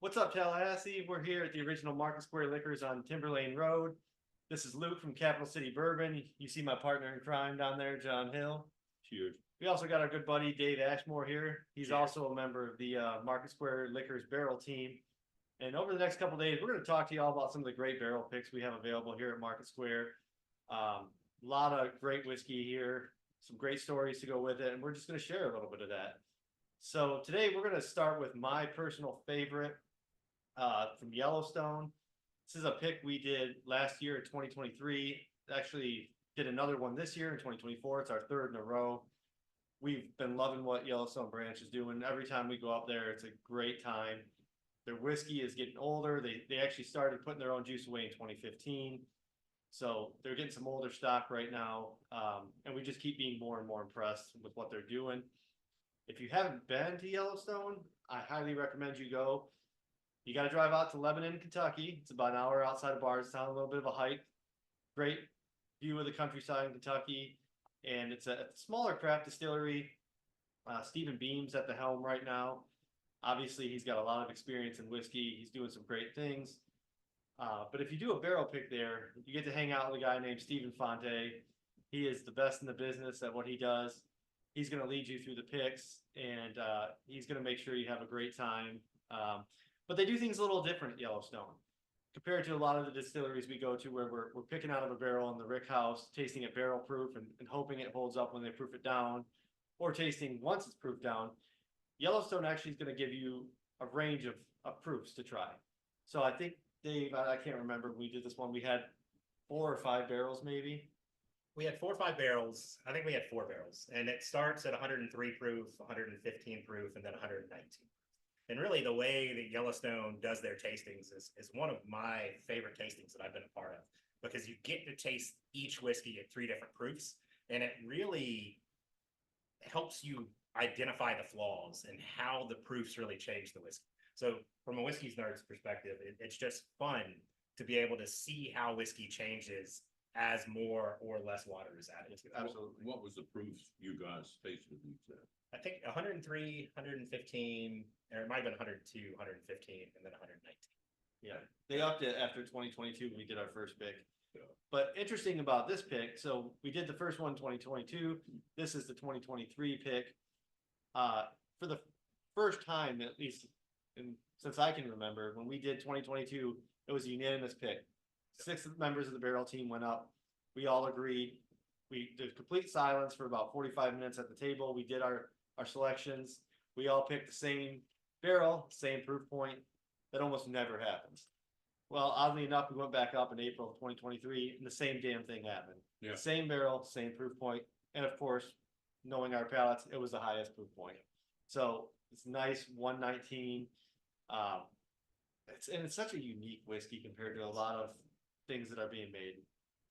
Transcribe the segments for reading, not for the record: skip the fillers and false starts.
What's up, Tallahassee? We're here at the original Market Square Liquors on Timber Lane Road. This is Luke from Capital City Bourbon. You see my partner in crime down there, John Hill. Cheers. We also got our good buddy Dave Ashmore here. He's Cheers. also a member of the Market Square Liquors barrel team. And over the next couple of days, we're going to talk to you all about some of the great barrel picks we have available here at Market Square. A lot of great whiskey here, some great stories to go with it, and we're just going to share a little bit of that. So today we're going to start with my personal favorite from Yellowstone. This is a pick we did last year in 2023. Actually did another one this year in 2024. It's our third in a row. We've been loving what Yellowstone Branch is doing. Every time we go up there, it's a great time. Their whiskey is getting older. They actually started putting their own juice away in 2015. So they're getting some older stock right now. And we just keep being more and more impressed with what they're doing. If you haven't been to Yellowstone, I highly recommend you go. You got to drive out to Lebanon, Kentucky. It's about an hour outside of Bardstown, a little bit of a hike. Great view of the countryside in Kentucky. And it's a smaller craft distillery. Stephen Beam's at the helm right now. Obviously, he's got a lot of experience in whiskey. He's doing some great things. But if you do a barrel pick there, you get to hang out with a guy named Stephen Fonte. He is the best in the business at what he does. He's going to lead you through the picks, and he's going to make sure you have a great time. But they do things a little different at Yellowstone compared to a lot of the distilleries we go to where we're picking out of a barrel in the rick house, tasting it barrel proof and hoping it holds up when they proof it down, or tasting once it's proofed down. Yellowstone actually is going to give you a range of proofs to try. So I think, Dave, I can't remember when we did this one. We had 4 or 5 barrels maybe. We had 4 or 5 barrels. I think we had 4 barrels, and it starts at 103 proof, 115 proof, and then 119. And really, the way that Yellowstone does their tastings is one of my favorite tastings that I've been a part of, because you get to taste each whiskey at 3 different proofs, and it really helps you identify the flaws and how the proofs really change the whiskey. So from a whiskey nerd's perspective, it's just fun to be able to see how whiskey changes as more or less water is added to it. Absolutely. What was the proof you guys tasted these at? I think 103, 115, or it might have been 102, 115, and then 119. Yeah, they upped it after 2022 when we did our first pick. Yeah. But interesting about this pick, so we did the first one in 2022. This is the 2023 pick. For the first time, at least since I can remember, when we did 2022, it was a unanimous pick. 6 members of the barrel team went up. We all agreed. We did complete silence for about 45 minutes at the table. We did our selections. We all picked the same barrel, same proof point. That almost never happens. Well, oddly enough, we went back up in April of 2023, and the same damn thing happened. Yeah. Same barrel, same proof point, and of course, knowing our palates, it was the highest proof point. So it's nice 119. It's such a unique whiskey compared to a lot of things that are being made.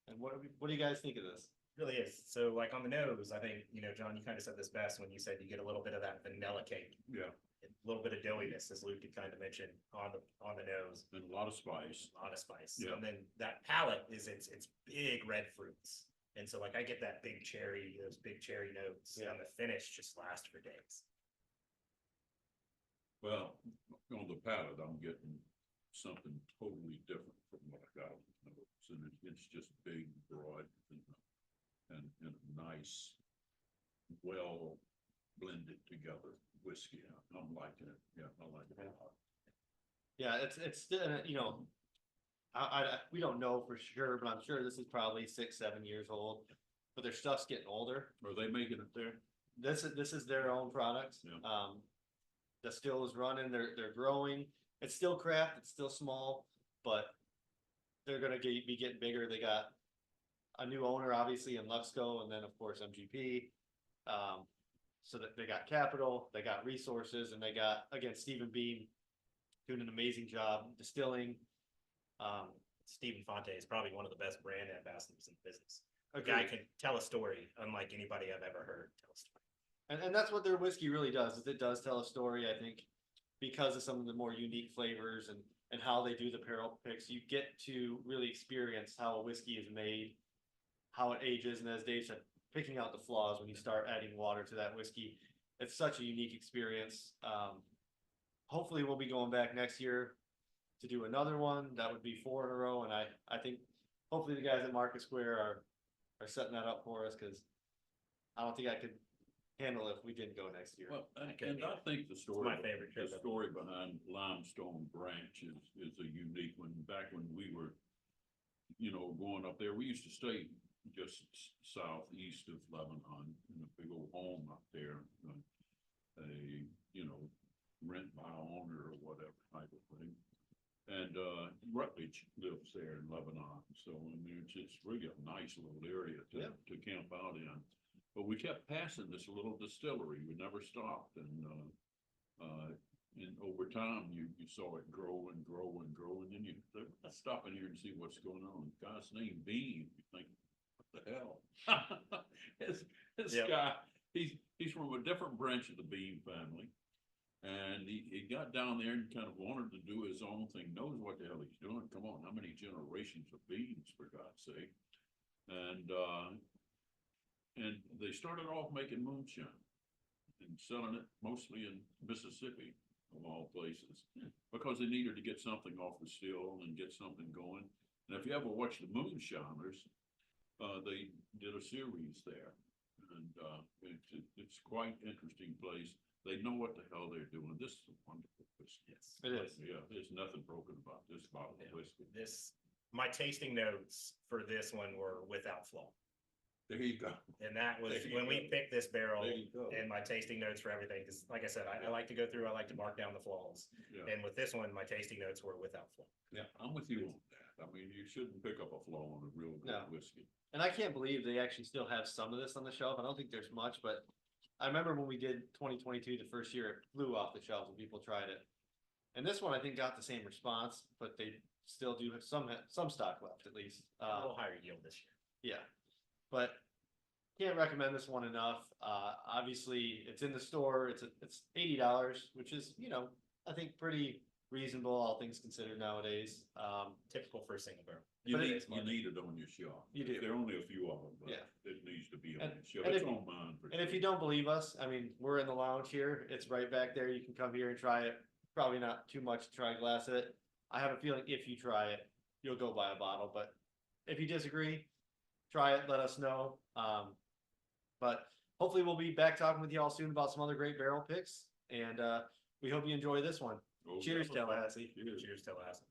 And what do you guys think of this? It really is. So like on the nose, I think, John, you kind of said this best when you said you get a little bit of that vanilla cake. Yeah. A little bit of doughiness, as Luke had kind of mentioned, on the nose. And a lot of spice. A lot of spice. Yeah. And then that palate is it's big red fruits. And so like I get that big cherry, those big cherry notes, Yeah. and the finish just lasts for days. Well, on the palate, I'm getting something totally different from what I got on the nose. And it's just big, broad, and a nice, well blended together whiskey. I'm liking it. Yeah, I like it a lot. Yeah, it's we don't know for sure, but I'm sure this is probably 6-7 years old. But their stuff's getting older. Are they making it there? This is their own product. Yeah. The still is running. They're growing. It's still craft. It's still small, but they're gonna be getting bigger. They got a new owner, obviously, in Luxco, and then of course MGP. So that they got capital, they got resources, and they got, again, Stephen Beam doing an amazing job distilling. Stephen Fonte is probably one of the best brand ambassadors in the business. The Agreed. guy can tell a story unlike anybody I've ever heard tell a story. And that's what their whiskey really does, is it does tell a story, I think, because of some of the more unique flavors and how they do the barrel picks. You get to really experience how a whiskey is made, how it ages, and as Dave said, picking out the flaws when you start adding water to that whiskey. It's such a unique experience. hopefully we'll be going back next year to do another one. That would be 4 in a row, and I think hopefully the guys at Market Square are setting that up for us, because I don't think I could handle it if we didn't go next year. Well, and Okay, I think the story, my favorite the trip. story behind Limestone Branch is a unique one. Back when we were, going up there, we used to stay just southeast of Lebanon in a big old home up there. Rent by owner or whatever type of thing. And Rutledge lives there in Lebanon, so I mean, it's really a nice little area to camp out in. But we kept passing this little distillery, we never stopped, and over time, you saw it grow and grow and grow, and then let's stop in here and see what's going on. Guy's name Bean, you think, what the hell? This Yep. guy, he's from a different branch of the Bean family. And he got down there and kind of wanted to do his own thing, knows what the hell he's doing. Come on, how many generations of beans, for God's sake? And they started off making moonshine and selling it mostly in Mississippi, of all places, because they needed to get something off the still and get something going. And if you ever watch the Moonshiners, they did a series there, and it's quite interesting place. They know what the hell they're doing. This is a wonderful whiskey. Yes. It is. Yeah, there's nothing broken about this bottle of whiskey. My tasting notes for this one were without flaw. There you go. And that was There you when we go. picked this barrel There you go. and my tasting notes for everything. Cause like I said, I like to go through, I like to mark down the flaws. Yeah, And with this one, my tasting notes were without flaw. yeah, I'm with you on that. I mean, you shouldn't pick up a flaw on a real good No. whiskey. And I can't believe they actually still have some of this on the shelf. I don't think there's much, but I remember when we did 2022, the first year, it flew off the shelves when people tried it. And this one, I think, got the same response, but they still do have some stock left, at least. A little higher yield this year. Yeah, but can't recommend this one enough. Obviously, it's in the store. It's $80, which is, I think pretty reasonable, all things considered nowadays. Typical for a single barrel. You But it need, is you need it on your shelf. You do. There are only a few of them, but Yeah. it needs to be on And- your shelf. and It's if- on mine. for And if sure. you don't believe us, I mean, we're in the lounge here. It's right back there. You can come here and try it. Probably not too much to try a glass of it. I have a feeling if you try it, you'll go buy a bottle, but if you disagree, try it, let us know. But hopefully we'll be back talking with you all soon about some other great barrel picks, and we hope you enjoy this one. Oh, Cheers, that was fun. Tallahassee. Cheers. Cheers, Tallahassee.